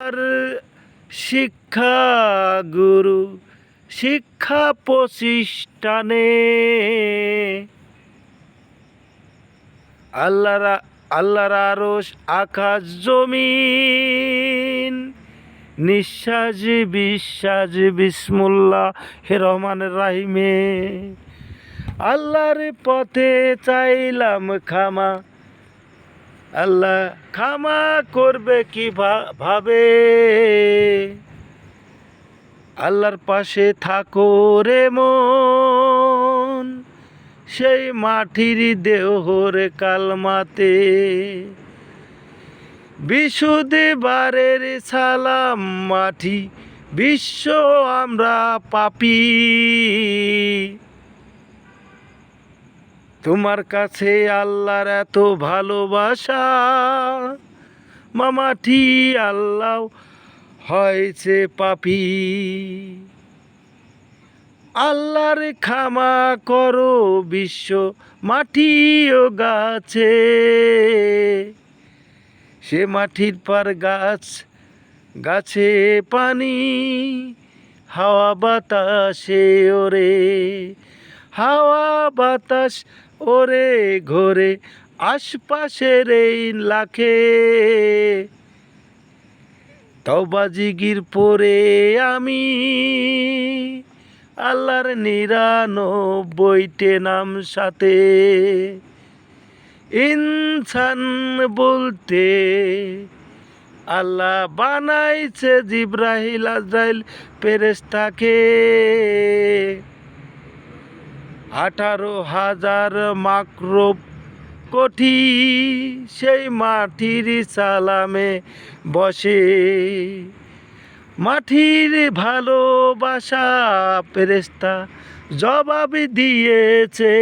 আর শিক্ষা গুরু শিক্ষা প্রতিষ্ঠানে আল্লাহর আরশ আকাশ জমিন নিঃশ্বাস বিশ্বাস বিসমুল্লাহির রহমানির রাহিমে আল্লাহর পথে চাইলাম ক্ষমা। আল্লাহ ক্ষমা করবে কি ভাবে? আল্লাহর পাশে থাকো রে মন, সেই মাটির দেহর কালমাতে বিশুদ্ধ বারের সালাম মাটি বিশ্ব আমরা পাপী। তোমার কাছে আল্লাহর এত ভালোবাসা, মামাটি আল্লাহ হয়েছে পাপী। আল্লাহর ক্ষমা করো বিশ্ব মাটি ও গাছে, সে মাটির পর গাছ গাছে পানি হাওয়া বাতাসে ওরে, হাওয়া বাতাস ওরে ঘোরে আশপাশের এই লাখে। তওবা জিগির পরে আমি আল্লাহর ৯৯টি নাম সাথে, ইনসান বলতে আল্লাহ বানাইছে জিবরাইল আজরাইল ফেরেশতাকে। ১৮,০০০ মাকরুব কোটি সেই মাটির সালামে বসে, মাটির ভালোবাসা ফেরেশতা জবাব দিয়েছে।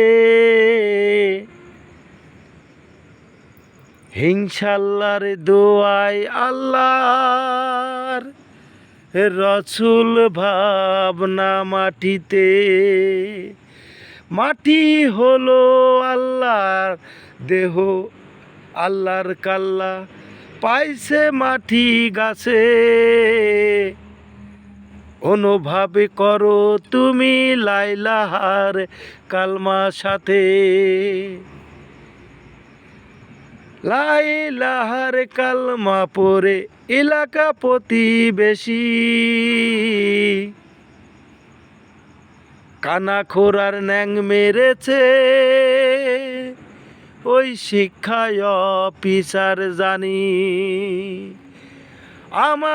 ইনশাআল্লাহর দোয়ায় আল্লাহর রসুল ভাবনা মাটিতে, মাটি হলো আল্লাহর দেহ, আল্লাহর কাল্লা পাইছে মাটি গাছে। অনুভব করো তুমি লাইলাহার কালমা সাথে, লাইলাহার কালমা পড়ে এলাকা প্রতিবেশী কানা খোরার ন্যাং মেরেছে, ওই শিক্ষায় অফিসার জানি আমার।